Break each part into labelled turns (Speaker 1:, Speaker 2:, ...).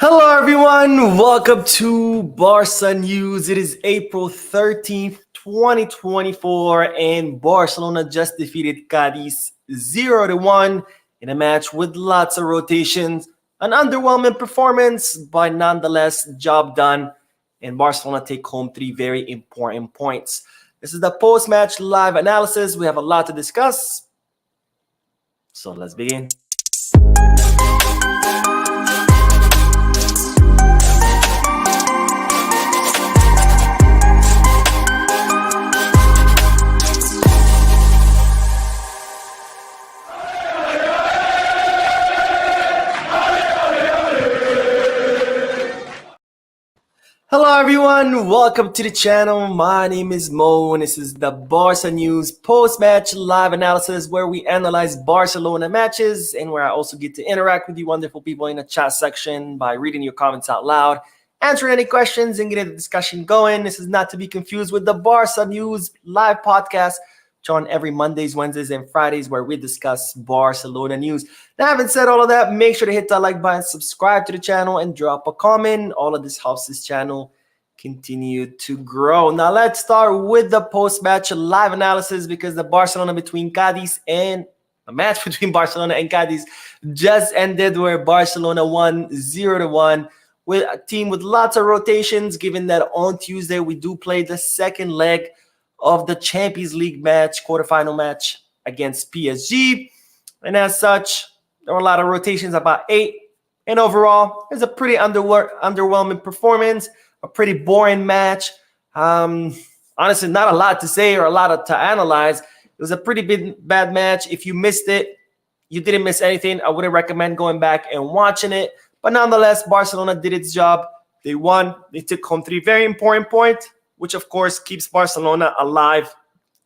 Speaker 1: Hello, everyone. Welcome to Barca News. It is April 13th, 2024, and Barcelona just defeated Cadiz 0-1 in a match with lots of rotations. An underwhelming performance, but nonetheless, job done. And Barcelona take home 3 very important points. This is the post-match live analysis. We have a lot to discuss. So let's begin. Hello everyone, welcome to the channel. My name is Mo and this is the Barca News post-match live analysis where we analyze Barcelona matches and where I also get to interact with you wonderful people in the chat section by reading your comments out loud, answering any questions and getting the discussion going. This is not to be confused with the Barca News live podcast, which on every Mondays, Wednesdays, and Fridays where we discuss Barcelona news. Now, having said all of that, make sure to hit that like button, subscribe to the channel, and drop a comment. All of this helps this channel continue to grow. Now, let's start with the post-match live analysis because the Barcelona between Cadiz and a match between Barcelona and Cadiz just ended where Barcelona won 0-1 with a team with lots of rotations, given that on Tuesday we do play the second leg of the Champions League match, quarterfinal match against PSG. And as such, there were a lot of rotations, about 8. And overall, it was a pretty underwhelming performance, a pretty boring match. Honestly, not a lot to say or a lot to analyze. It was a pretty bad match. If you missed it, you didn't miss anything. I wouldn't recommend going back and watching it. But nonetheless, Barcelona did its job. They won. They took home 3 very important points, which of course keeps Barcelona alive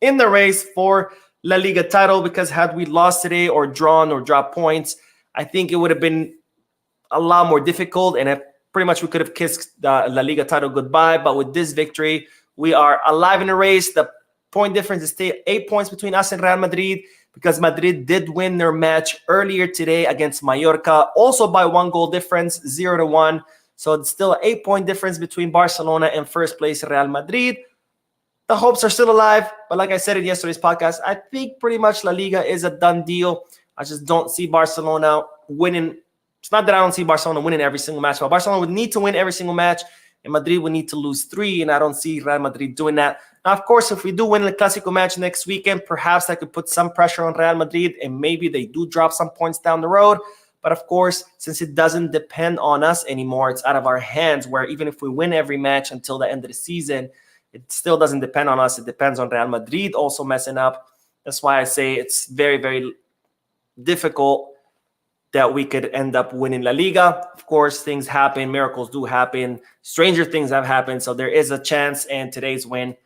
Speaker 1: in the race for La Liga title, because had we lost today or drawn or dropped points, I think it would have been a lot more difficult and pretty much we could have kissed the La Liga title goodbye. But with this victory, we are alive in the race. The point difference is still 8 points between us and Real Madrid, because Madrid did win their match earlier today against Mallorca, also by 1 goal difference, 0-1. So it's still an 8-point difference between Barcelona and first place Real Madrid. The hopes are still alive. But like I said in yesterday's podcast, I think pretty much La Liga is a done deal. I just don't see Barcelona winning. It's not that I don't see Barcelona winning every single match, but Barcelona would need to win every single match, and Madrid would need to lose 3, and I don't see Real Madrid doing that. Now, of course, if we do win the Clásico match next weekend, perhaps that could put some pressure on Real Madrid, and maybe they do drop some points down the road. But of course, since it doesn't depend on us anymore, it's out of our hands, where even if we win every match until the end of the season, it still doesn't depend on us. It depends on Real Madrid also messing up. That's why I say it's very, very difficult that we could end up winning La Liga. Of course, things happen. Miracles do happen. Stranger things have happened. So there is a chance, and today's win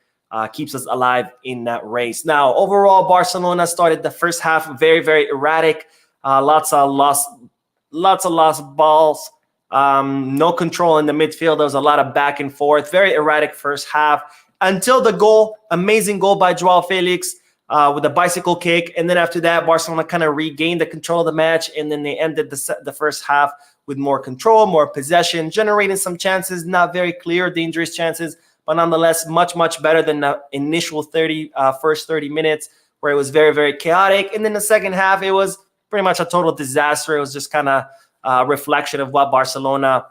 Speaker 1: keeps us alive in that race. Now, overall, Barcelona started the first half very, very erratic. Lots of lost balls. No control in the midfield. There was a lot of back and forth. Very erratic first half until the goal. Amazing goal by Joao Felix with a bicycle kick. And then after that, Barcelona kind of regained the control of the match. And then they ended the first half with more control, more possession, generating some chances. Not very clear, dangerous chances, but nonetheless, much, much better than the initial first 30 minutes where it was very, very chaotic. And then the second half, it was pretty much a total disaster. It was just kind of a reflection of what Barcelona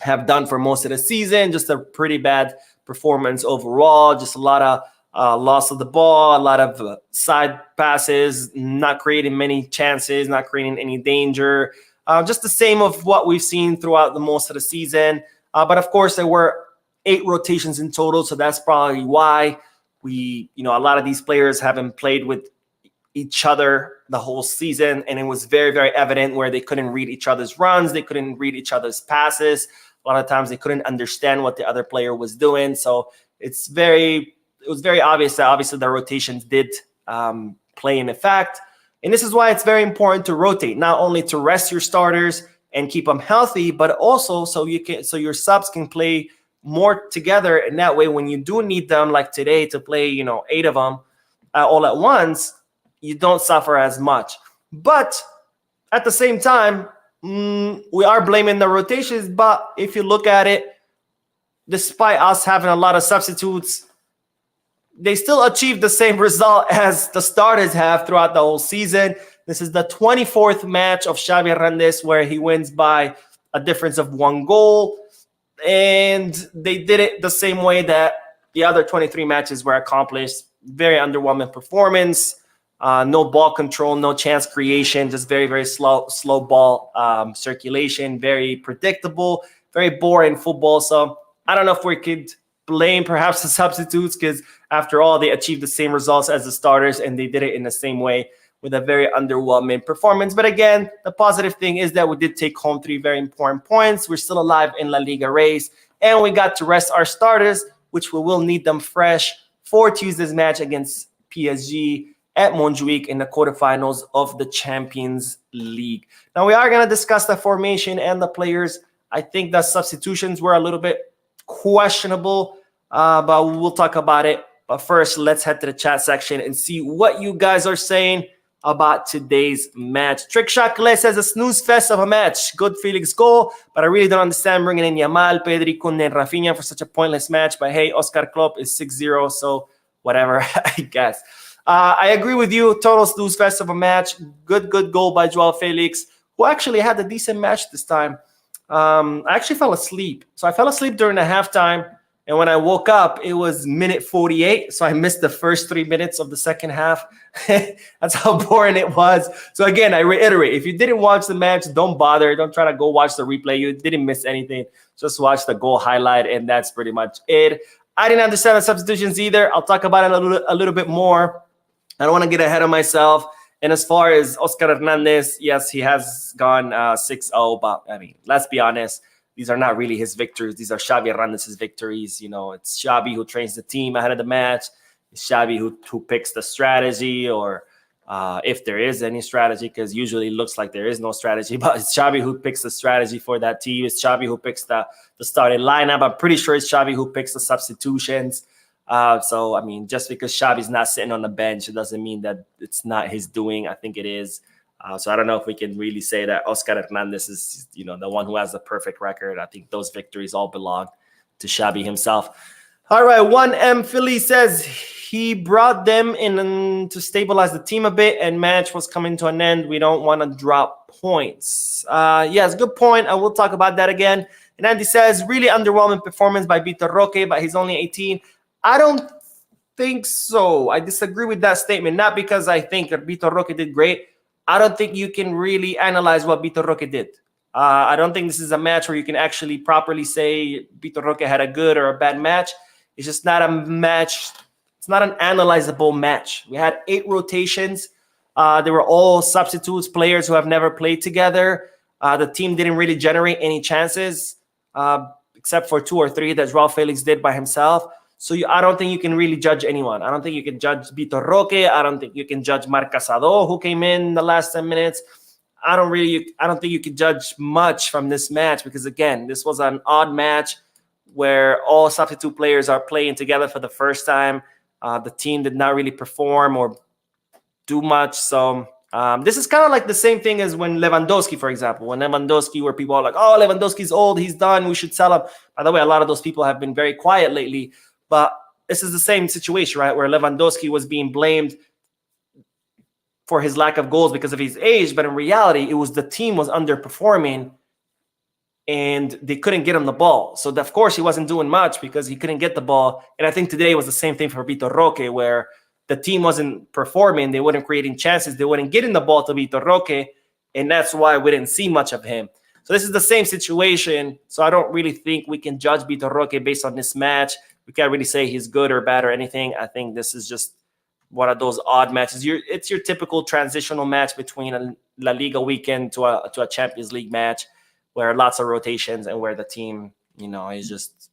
Speaker 1: have done for most of the season. Just a pretty bad performance overall. Just a lot of loss of the ball, a lot of side passes, not creating many chances, not creating any danger. Just the same of what we've seen throughout the most of the season. But of course, there were 8 rotations in total, so that's probably why a lot of these players haven't played with each other the whole season, and it was very, very evident where they couldn't read each other's runs, they couldn't read each other's passes. A lot of times they couldn't understand what the other player was doing. So it was very obvious that obviously the rotations did play in effect. And this is why it's very important to rotate, not only to rest your starters and keep them healthy, but also so your subs can play more together. And that way, when you do need them, like today, to play 8 of them all at once, you don't suffer as much. But at the same time, we are blaming the rotations, but if you look at it, despite us having a lot of substitutes, they still achieved the same result as the starters have throughout the whole season. This is the 24th match of Xavi Hernandez where he wins by a difference of 1 goal. And they did it the same way that the other 23 matches were accomplished. Very underwhelming performance. No ball control, no chance creation, just very, very slow ball circulation, very predictable, very boring football. So I don't know if we could blame perhaps the substitutes because after all, they achieved the same results as the starters and they did it in the same way with a very underwhelming performance. But again, the positive thing is that we did take home 3 very important points. We're still alive in La Liga race and we got to rest our starters, which we will need them fresh for Tuesday's match against PSG at Montjuic in the quarterfinals of the Champions League. Now, we are going to discuss the formation and the players. I think the substitutions were a little bit questionable, but we'll talk about it. But first, let's head to the chat section and see what you guys are saying about today's match. Trick Shakle says a snooze fest of a match. Good Felix goal, but I really don't understand bringing in Yamal, Pedri, Koundé, and Rafinha for such a pointless match. But hey, Oscar Klopp is 6-0, so whatever, I guess. I agree with you. Total snooze fest of a match. Good goal by Joao Felix, who actually had a decent match this time. I actually fell asleep. So I fell asleep during the halftime. And when I woke up, it was minute 48. So I missed the first 3 minutes of the second half. That's how boring it was. So again, I reiterate, if you didn't watch the match, don't bother. Don't try to go watch the replay. You didn't miss anything. Just watch the goal highlight. And that's pretty much it. I didn't understand the substitutions either. I'll talk about it a little bit more. I don't want to get ahead of myself. And as far as Oscar Hernandez, yes, he has gone 6-0. But, I mean, let's be honest. These are not really his victories. These are Xavi Hernandez's victories. You know, it's Xavi who trains the team ahead of the match. It's Xavi who picks the strategy or if there is any strategy, because usually it looks like there is no strategy. But it's Xavi who picks the strategy for that team. It's Xavi who picks the starting lineup. I'm pretty sure it's Xavi who picks the substitutions. So, I mean, just because Xavi's not sitting on the bench, it doesn't mean that it's not his doing. I think it is. So I don't know if we can really say that Oscar Hernandez is, you know, the one who has the perfect record. I think those victories all belong to Xavi himself. All right, 1M Philly says he brought them in to stabilize the team a bit and match was coming to an end. We don't want to drop points. Yes, good point. I will talk about that again. And Andy says, really underwhelming performance by Vitor Roque, but he's only 18. I don't think so. I disagree with that statement, not because I think that Vitor Roque did great. I don't think you can really analyze what Vitor Roque did. I don't think this is a match where you can actually properly say Vitor Roque had a good or a bad match. It's just not a match. It's not an analyzable match. We had 8 rotations. They were all substitutes, players who have never played together. The team didn't really generate any chances except for 2 or 3 that Joao Felix did by himself. So I don't think you can really judge anyone. I don't think you can judge Vitor Roque. I don't think you can judge Marc Casado, who came in the last 10 minutes. I don't think you can judge much from this match because, again, this was an odd match where all substitute players are playing together for the first time. The team did not really perform or do much. So this is kind of like the same thing as when Lewandowski, for example. When Lewandowski, where people are like, oh, Lewandowski's old, he's done, we should sell him. By the way, a lot of those people have been very quiet lately. But this is the same situation, right, where Lewandowski was being blamed for his lack of goals because of his age. But in reality, it was the team was underperforming and they couldn't get him the ball. So, of course, he wasn't doing much because he couldn't get the ball. And I think today was the same thing for Vitor Roque, where the team wasn't performing. They weren't creating chances. They weren't getting the ball to Vitor Roque. And that's why we didn't see much of him. So this is the same situation. So I don't really think we can judge Vitor Roque based on this match. We can't really say he's good or bad or anything. I think this is just one of those odd matches. It's your typical transitional match between a La Liga weekend to a Champions League match where lots of rotations and where the team, you know, is just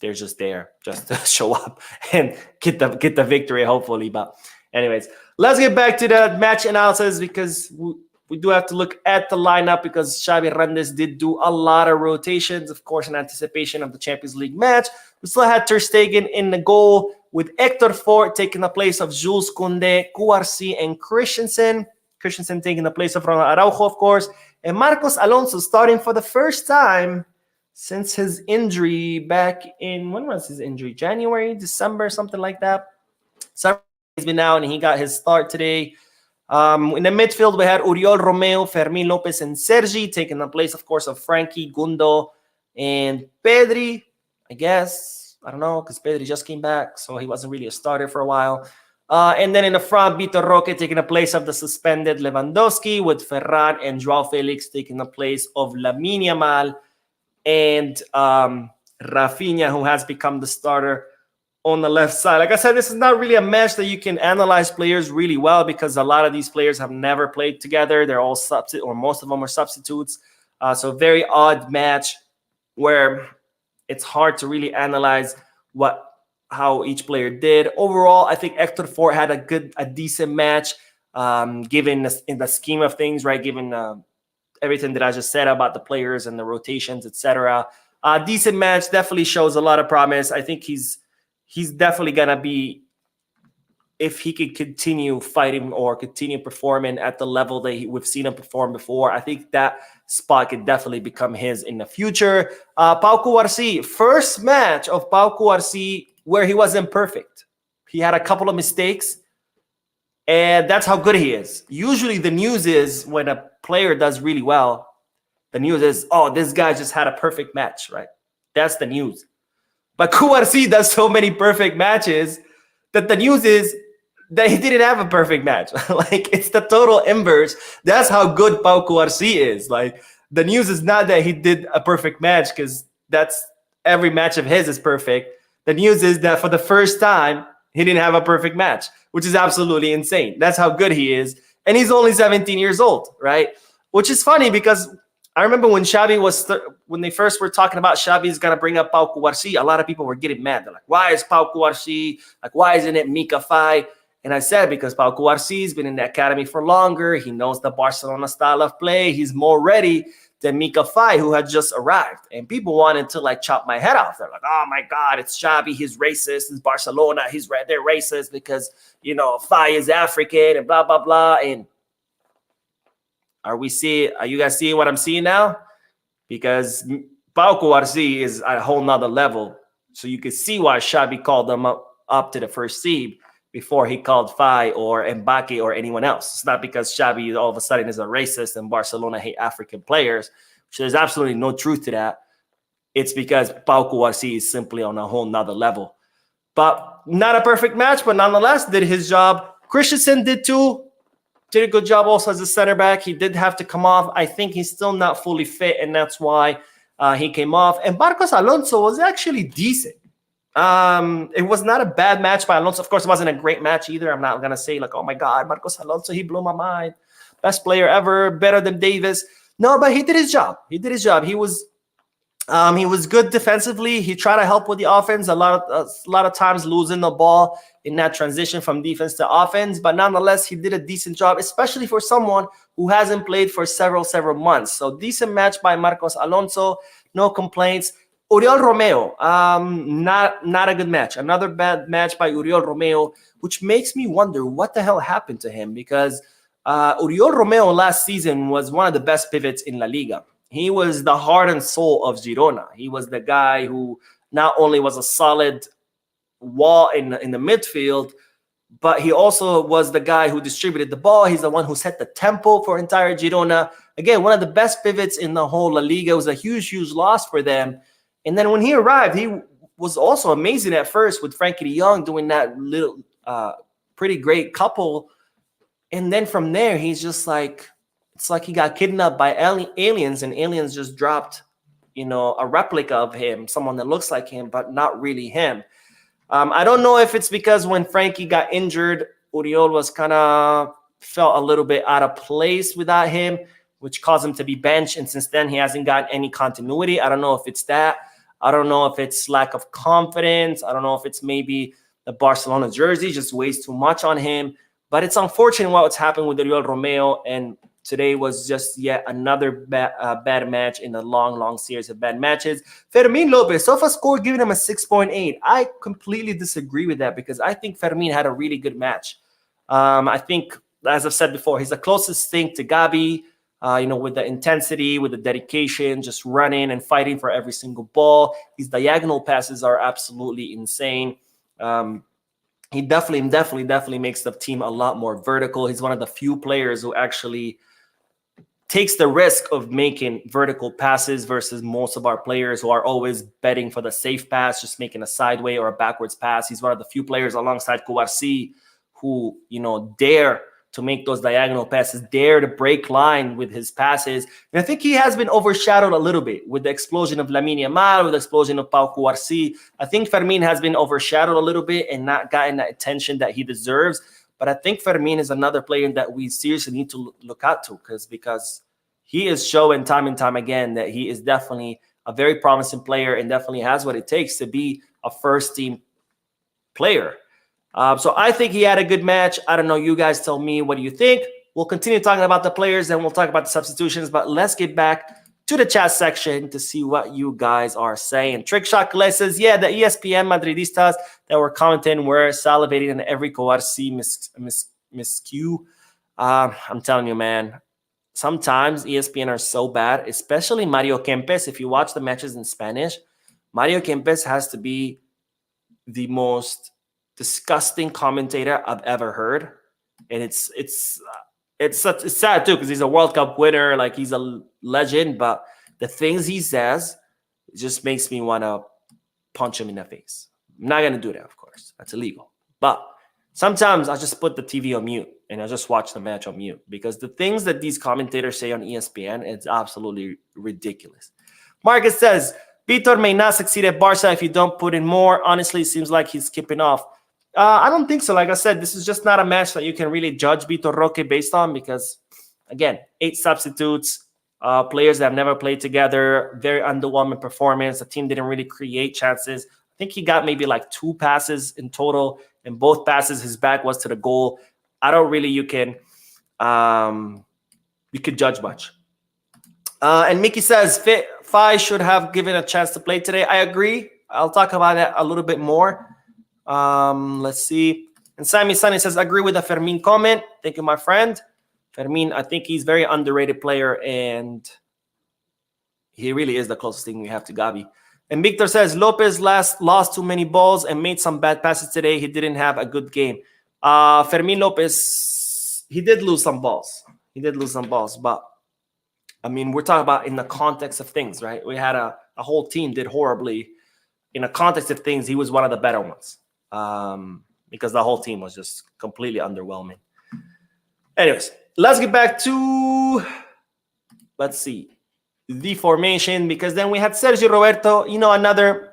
Speaker 1: they're just there just to show up and get the victory, hopefully. But anyways, let's get back to the match analysis because we do have to look at the lineup because Xavi Hernandez did do a lot of rotations, of course, in anticipation of the Champions League match. We still had Ter Stegen in the goal with Hector Fort taking the place of Jules Koundé, Kouarsi, and Christensen. Christensen taking the place of Ronald Araujo, of course. And Marcos Alonso starting for the first time since his injury back in, when was his injury? January, December, something like that. So he's been out and he got his start today. In the midfield, we had Oriol Romeo, Fermin Lopez, and Sergi taking the place, of course, of Frankie, Gundo, and Pedri, I guess. I don't know, because Pedri just came back, so he wasn't really a starter for a while. And then in the front, Vitor Roque taking the place of the suspended Lewandowski, with Ferran and Joao Felix taking the place of Lamine Yamal and Rafinha, who has become the starter on the left side. Like I said, this is not really a match that you can analyze players really well because a lot of these players have never played together. They're all substitute, or most of them are substitutes. So very odd match where it's hard to really analyze how each player did. Overall, I think Hector Fort had a decent match, given in the scheme of things, right? Given everything that I just said about the players and the rotations, etc. Decent match, definitely shows a lot of promise. I think he's definitely gonna be, if he could continue fighting or continue performing at the level that we've seen him perform before, I think that spot could definitely become his in the future. Pau Cubarsí, first match of Pau Cubarsí where he wasn't perfect. He had a couple of mistakes, and that's how good he is. Usually the news is when a player does really well, the news is, oh, this guy just had a perfect match, right? That's the news. But Cubarsí does so many perfect matches that the news is that he didn't have a perfect match. Like, it's the total inverse. That's how good Pau Cubarsí is. Like, the news is not that he did a perfect match, because that's every match of his is perfect. The news is that for the first time, he didn't have a perfect match, which is absolutely insane. That's how good he is. And he's only 17 years old, right? Which is funny because I remember when Xavi when they first were talking about Xavi's going to bring up Pau Cubarsí, a lot of people were getting mad. They're like, why is Pau Cubarsí? Like, why isn't it Mika Faye? And I said, because Pau Cubarsí's been in the academy for longer. He knows the Barcelona style of play. He's more ready than Mika Faye, who had just arrived. And people wanted to like chop my head off. They're like, oh my God, it's Xavi. He's racist. It's Barcelona. They're racist because, you know, Faye is African and blah, blah, blah. And are you guys seeing what I'm seeing now? Because Pau Cubarsí is at a whole nother level. So you can see why Xavi called them up to the first team before he called Faye or Mbappe or anyone else. It's not because Xavi all of a sudden is a racist and Barcelona hate African players, which there's absolutely no truth to that. It's because Pau Cubarsí is simply on a whole nother level. But not a perfect match, but nonetheless did his job. Christensen did too. Did a good job also as a center back. He did have to come off. I think he's still not fully fit, and that's why he came off. And Marcos Alonso was actually decent. It was not a bad match by Alonso. Of course, it wasn't a great match either. I'm not going to say like, oh my God, Marcos Alonso, he blew my mind. Best player ever, better than Davis. No, but he did his job. He did his job. He was good defensively. He tried to help with the offense. A lot of times losing the ball in that transition from defense to offense. But nonetheless, he did a decent job, especially for someone who hasn't played for several months. So decent match by Marcos Alonso. No complaints. Oriol Romeo, not a good match. Another bad match by Oriol Romeo, which makes me wonder what the hell happened to him, because Oriol Romeo last season was one of the best pivots in La Liga. He was the heart and soul of Girona. He was the guy who not only was a solid wall in the midfield, but he also was the guy who distributed the ball. He's the one who set the tempo for entire Girona. Again, one of the best pivots in the whole La Liga. It was a huge loss for them. And then when he arrived, he was also amazing at first with Frankie de Jong doing that little pretty great couple. And then from there, he's just like, it's like he got kidnapped by aliens, and aliens just dropped, a replica of him, someone that looks like him, but not really him. I don't know if it's because when Frankie got injured, Oriol was kind of felt a little bit out of place without him, which caused him to be benched. And since then, he hasn't got any continuity. I don't know if it's that. I don't know if it's lack of confidence. I don't know if it's maybe the Barcelona jersey just weighs too much on him. But it's unfortunate what's happened with Oriol Romeo. And today was just yet another bad match in a long series of bad matches. Fermin Lopez, SofaScore giving him a 6.8. I completely disagree with that because I think Fermin had a really good match. I think, as I've said before, he's the closest thing to Gabi. with the intensity, with the dedication, just running and fighting for every single ball. His diagonal passes are absolutely insane. He definitely makes the team a lot more vertical. He's one of the few players who actually takes the risk of making vertical passes versus most of our players who are always betting for the safe pass, just making a sideway or a backwards pass. He's one of the few players alongside Kouarsi who, dare to make those diagonal passes, dare to break line with his passes. And I think he has been overshadowed a little bit with the explosion of Lamine Yamal, with the explosion of Pau Kouarsi. I think Fermin has been overshadowed a little bit and not gotten the attention that he deserves. But I think Fermin is another player that we seriously need to look out to because he is showing time and time again that he is definitely a very promising player and definitely has what it takes to be a first-team player. So I think he had a good match. I don't know. You guys tell me, what do you think? We'll continue talking about the players and we'll talk about the substitutions. But let's get back to the chat section to see what you guys are saying. Trick Shot Calais says, yeah, the ESPN Madridistas that were commenting were salivating in every Kouarsi miscue. I'm telling you, man, sometimes ESPN are so bad, especially Mario Kempes. If you watch the matches in Spanish, Mario Kempes has to be the most disgusting commentator I've ever heard. And it's sad too, because he's a World Cup winner, like he's a legend, but the things he says just makes me want to punch him in the face. I'm not going to do that, of course. That's illegal. But sometimes I just put the TV on mute and I just watch the match on mute because the things that these commentators say on ESPN, it's absolutely ridiculous. Marcus says, Vitor may not succeed at Barca if you don't put in more. Honestly, it seems like he's skipping off. I don't think so. Like I said, this is just not a match that you can really judge Vitor Roque based on because, again, 8 substitutes, players that have never played together, very underwhelming performance. The team didn't really create chances. I think he got maybe like 2 passes in total, and both passes, his back was to the goal. I don't really, you could judge much. And Mickey says, Fai should have given a chance to play today. I agree. I'll talk about that a little bit more. Let's see. And Sammy Sunny says, agree with the Fermin comment. Thank you, my friend. Fermin, I think he's a very underrated player, and he really is the closest thing we have to Gabi. And Victor says, Lopez lost too many balls and made some bad passes today. He didn't have a good game. Fermin Lopez, he did lose some balls. But, I mean, we're talking about in the context of things, right? We had a whole team did horribly. In the context of things, he was one of the better ones. Because the whole team was just completely underwhelming. Anyways, let's get back to, let's see, the formation, because then we had Sergi Roberto, another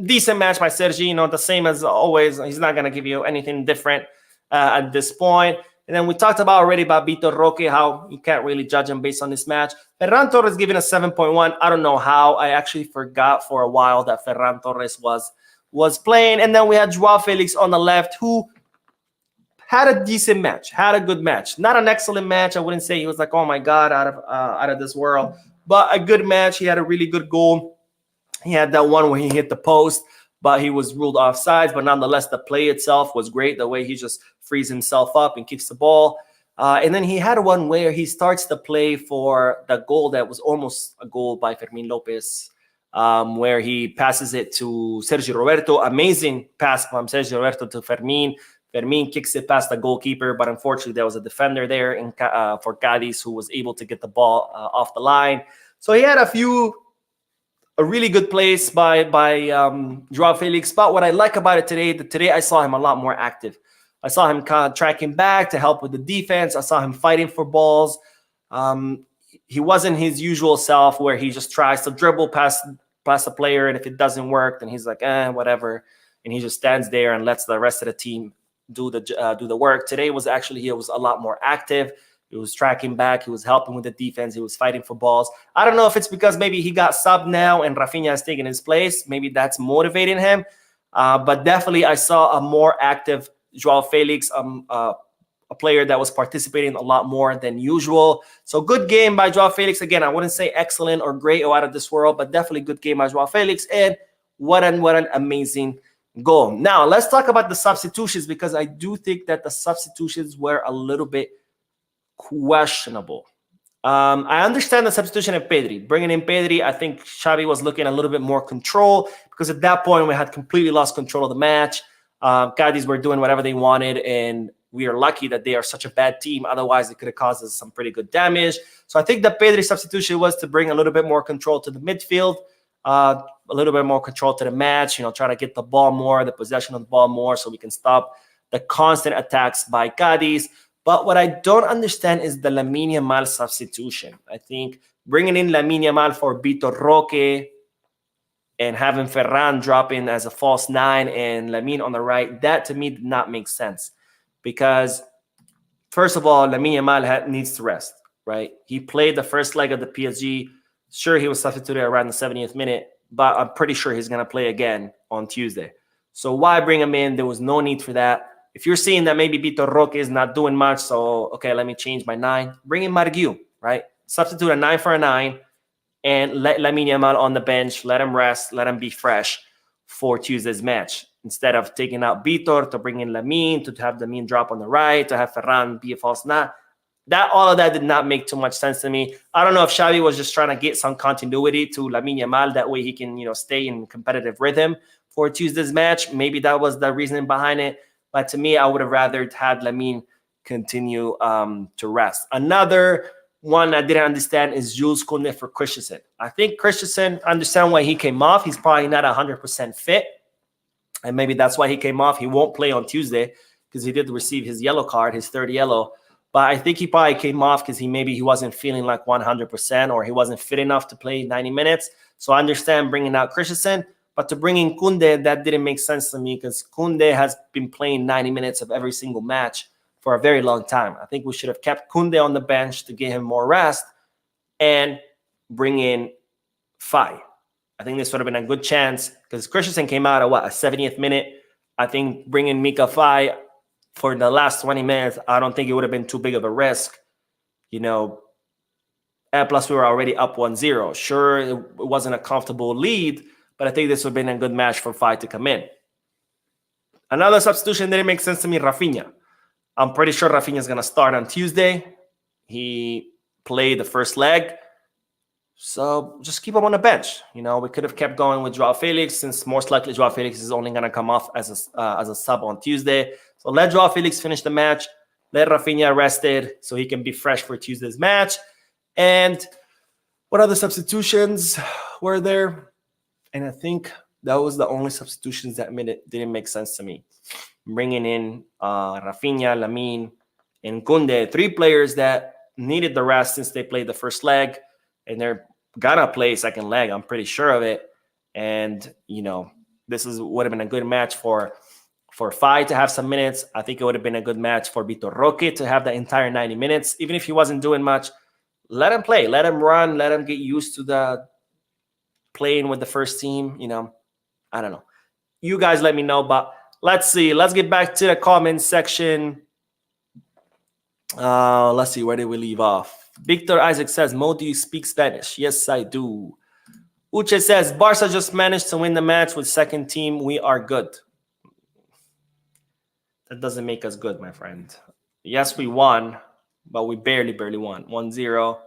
Speaker 1: decent match by Sergi, the same as always. He's not going to give you anything different at this point. And then we talked about Vitor Roque, how you can't really judge him based on this match. Ferran Torres giving a 7.1. I don't know how. I actually forgot for a while that Ferran Torres was playing. And then we had Joao Felix on the left, who had a decent match, had a good match. Not an excellent match. I wouldn't say he was like, oh my God, out of this world. But a good match. He had a really good goal. He had that one where he hit the post, but he was ruled offsides. But nonetheless, the play itself was great. The way he just frees himself up and kicks the ball. And then he had one where he starts the play for the goal that was almost a goal by Fermin Lopez, where he passes it to Sergio Roberto. Amazing pass from Sergio Roberto to Fermin. Fermin kicks it past the goalkeeper, but unfortunately there was a defender there for Cadiz who was able to get the ball off the line. So he had a really good place by Joao Felix. But what I like about it today I saw him a lot more active. I saw him kind of tracking back to help with the defense. I saw him fighting for balls. He wasn't his usual self where he just tries to dribble past the player, and if it doesn't work, then he's like, whatever, and he just stands there and lets the rest of the team do the work. Today was actually he was a lot more active. He was tracking back. He was helping with the defense. He was fighting for balls. I don't know if it's because maybe he got subbed now and Rafinha has taken his place. Maybe that's motivating him. But definitely I saw a more active Joao Felix, a player that was participating a lot more than usual. So good game by Joao Felix. Again, I wouldn't say excellent or great or out of this world, but definitely good game by Joao Felix. And what an amazing goal. Now, let's talk about the substitutions, because I do think that the substitutions were a little bit questionable. I understand the substitution of Pedri. Bringing in Pedri, I think Xavi was looking a little bit more control because at that point we had completely lost control of the match. Cadiz were doing whatever they wanted, and we are lucky that they are such a bad team. Otherwise, it could have caused us some pretty good damage. So I think the Pedri substitution was to bring a little bit more control to the midfield, a little bit more control to the match, try to get the ball more, the possession of the ball more, so we can stop the constant attacks by Cadiz. But what I don't understand is the Lamine Yamal substitution. I think bringing in Lamine Yamal for Vitor Roque and having Ferran drop in as a false 9 and Lamine on the right, that to me did not make sense. Because, first of all, Lamine Yamal needs to rest, right? He played the first leg of the PSG. Sure, he was substituted around the 70th minute, but I'm pretty sure he's going to play again on Tuesday. So why bring him in? There was no need for that. If you're seeing that maybe Vitor Roque is not doing much, so, okay, let me change my 9. Bring in Marguiu, right? Substitute a 9 for a 9 and let Lamine Yamal on the bench. Let him rest. Let him be fresh for Tuesday's match. Instead of taking out Vitor to bring in Lamine, to have Lamine drop on the right, to have Ferran be a false 9. All of that did not make too much sense to me. I don't know if Xavi was just trying to get some continuity to Lamine Yamal. That way he can, stay in competitive rhythm for Tuesday's match. Maybe that was the reasoning behind it. But to me, I would have rather had Lamine continue to rest. Another one I didn't understand is Jules Koundé for Christensen. I think Christensen, understand why he came off. He's probably not 100% fit. And maybe that's why he came off. He won't play on Tuesday because he did receive his yellow card, his third yellow. But I think he probably came off because he wasn't feeling like 100% or he wasn't fit enough to play 90 minutes. So I understand bringing out Christensen. But to bring in Koundé, that didn't make sense to me because Koundé has been playing 90 minutes of every single match for a very long time. I think we should have kept Koundé on the bench to give him more rest and bring in Faye. I think this would have been a good chance because Christensen came out at a 70th minute. I think bringing Mika Faye for the last 20 minutes, I don't think it would have been too big of a risk. And plus we were already up 1-0. Sure, it wasn't a comfortable lead, but I think this would have been a good match for Faye to come in. Another substitution didn't make sense to me, Rafinha. I'm pretty sure Rafinha is going to start on Tuesday. He played the first leg. So just keep him on the bench. We could have kept going with Joao Felix since most likely Joao Felix is only going to come off as a sub on Tuesday. So let Joao Felix finish the match. Let Rafinha rested so he can be fresh for Tuesday's match. And what other substitutions were there? And I think that was the only substitutions that didn't make sense to me. Bringing in Rafinha, Lamine, and Koundé, 3 players that needed the rest since they played the first leg, and they're gonna play second leg. I'm pretty sure of it. And this would have been a good match for Faye to have some minutes. I think it would have been a good match for Vitor Roque to have the entire 90 minutes, even if he wasn't doing much. Let him play, let him run, let him get used to the playing with the first team. I don't know. You guys let me know, but let's see. Let's get back to the comments section. Let's see. Where did we leave off? Victor Isaac says, Mo, do you speak Spanish? Yes, I do. Uche says, Barca just managed to win the match with second team. We are good. That doesn't make us good, my friend. Yes, we won, but we barely won. 1-0.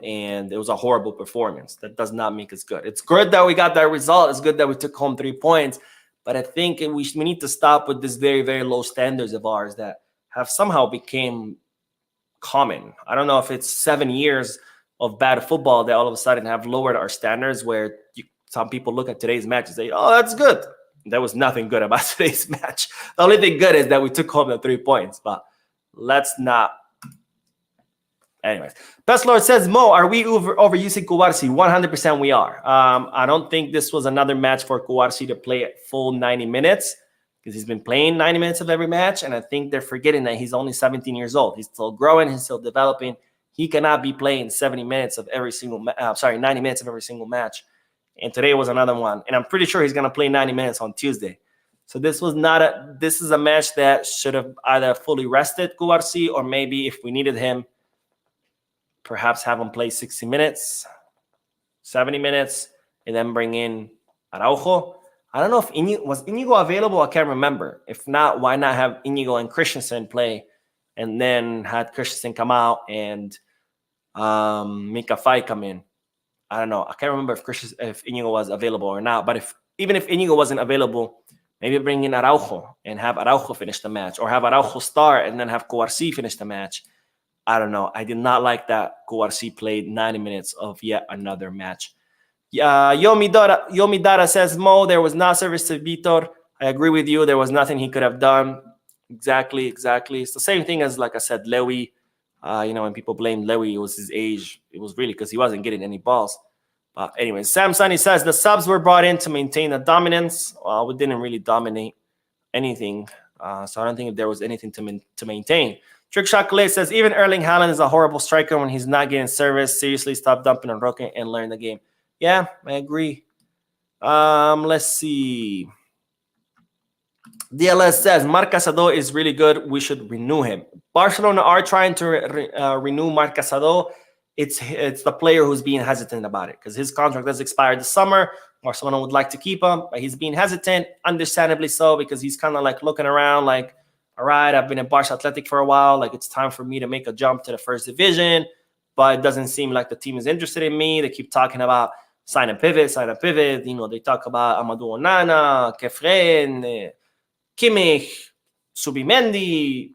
Speaker 1: And it was a horrible performance. That does not make us good. It's good that we got that result. It's good that we took home 3 points. But I think we need to stop with this very, very low standards of ours that have somehow became common. I don't know if it's 7 years of bad football that all of a sudden have lowered our standards where some people look at today's match and say, oh, that's good. There was nothing good about today's match. The only thing good is that we took home the 3 points. But let's not. Anyways, Best Lord says, Mo, are we overusing Cubarsí? 100% we are. I don't think this was another match for Cubarsí to play at full 90 minutes because he's been playing 90 minutes of every match. And I think they're forgetting that he's only 17 years old. He's still growing. He's still developing. He cannot be playing 90 minutes of every single match. And today was another one. And I'm pretty sure he's going to play 90 minutes on Tuesday. So this is a match that should have either fully rested Cubarsí or maybe if we needed him, perhaps have him play 60 minutes, 70 minutes, and then bring in Araujo. I don't know if Inigo available? I can't remember. If not, why not have Inigo and Christensen play and then had Christensen come out and Mika Fai come in. I don't know. I can't remember if Inigo was available or not. But even if Inigo wasn't available, maybe bring in Araujo and have Araujo finish the match, or have Araujo start and then have Cuarci finish the match. I don't know. I did not like that Cuarci played 90 minutes of yet another match. Yomi Dara says, Mo, there was not service to Vitor. I agree with you. There was nothing he could have done. Exactly. It's the same thing as, like I said, Lewy. When people blamed Lewy, it was his age. It was really because he wasn't getting any balls. But anyway, Sam Sunny says the subs were brought in to maintain the dominance. Well, we didn't really dominate anything. So I don't think there was anything to maintain. Trick Chocolate says, even Erling Haaland is a horrible striker when he's not getting service. Seriously, stop dumping on Roque and learn the game. Yeah, I agree. Let's see. DLS says, Marc Casado is really good. We should renew him. Barcelona are trying to renew Marc Casado. It's the player who's being hesitant about it because his contract does expire this summer. Barcelona would like to keep him, but he's being hesitant, understandably so, because he's kind of like looking around like, all right, I've been at Barça Athletic for a while. Like, it's time for me to make a jump to the first division, but it doesn't seem like the team is interested in me. They keep talking about sign a pivot. They talk about Amadou Onana, Kefren, Kimmich, Subimendi.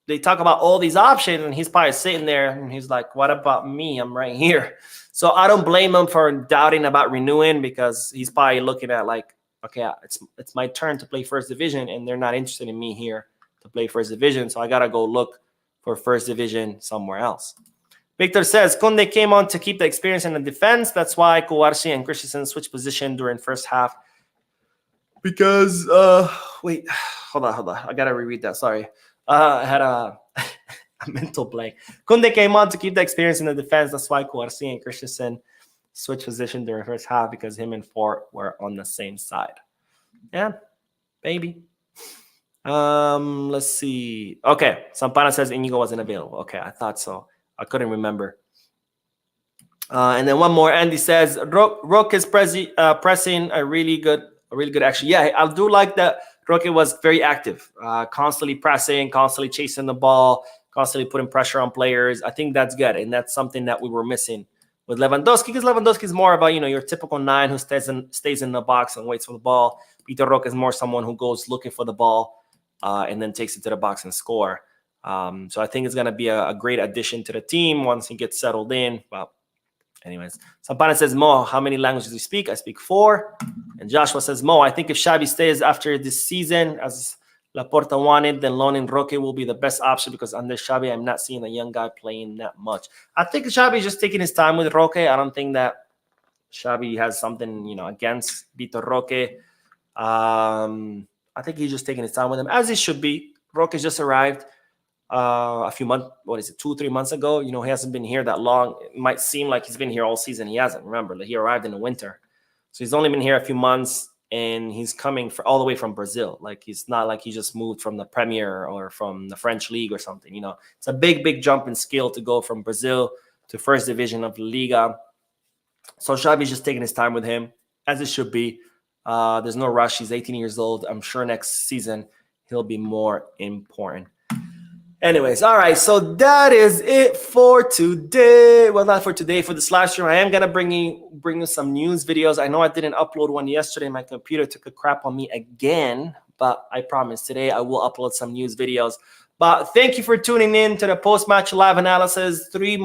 Speaker 1: They talk about all these options, and he's probably sitting there, and he's like, what about me? I'm right here. So I don't blame him for doubting about renewing, because he's probably looking at like, okay, it's my turn to play first division, and they're not interested in me here to play first division, so I got to go look for first division somewhere else. Victor says, Kunde came on to keep the experience in the defense. That's why Cuarci and Christensen switched position during first half. Because, wait, hold on. I got to reread that. Sorry. I had a mental blank. Kunde came on to keep the experience in the defense. That's why Cuarci and Christensen switched position during first half, because him and Fort were on the same side. Yeah, maybe. Let's see. Okay, Sampana says Inigo wasn't available. Okay, I thought so. I couldn't remember. And then one more. Andy says Roque is pressing a really good action. Yeah, I do like that. Roque was very active, constantly pressing, constantly chasing the ball, constantly putting pressure on players. I think that's good, and that's something that we were missing with Lewandowski, because Lewandowski is more about, your typical 9 who stays in the box and waits for the ball. Vitor Roque is more someone who goes looking for the ball and then takes it to the box and score. So I think it's going to be a great addition to the team once he gets settled in. Well, anyways, Sampana says, Mo, how many languages do you speak? I speak 4. And Joshua says, Mo, I think if Xavi stays after this season, as Laporta wanted, then loaning Roque will be the best option, because under Xavi, I'm not seeing a young guy playing that much. I think Xavi is just taking his time with Roque. I don't think that Xavi has something, against Vitor Roque. I think he's just taking his time with him, as he should be. Roque just arrived a few months, 2-3 months ago. He hasn't been here that long. It might seem like he's been here all season. He hasn't. Remember, he arrived in the winter. So he's only been here a few months, and he's coming all the way from Brazil. Like, he's not like he just moved from the Premier or from the French League or something. It's a big jump in skill to go from Brazil to first division of the Liga. So Xavi's just taking his time with him, as it should be. There's no rush. He's 18 years old. I'm sure next season he'll be more important. Anyways, all right, so that is it for today. Well, not for today, for this live stream. I am going to bring you some news videos. I know I didn't upload one yesterday. My computer took a crap on me again, but I promise today I will upload some news videos. But thank you for tuning in to the post-match live analysis. Three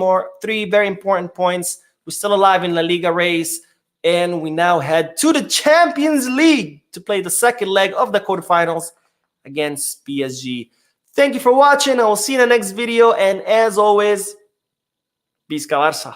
Speaker 1: very important points. We're still alive in La Liga race, and we now head to the Champions League to play the second leg of the quarterfinals against PSG. Thank you for watching. I will see you in the next video. And as always, Visca Barça.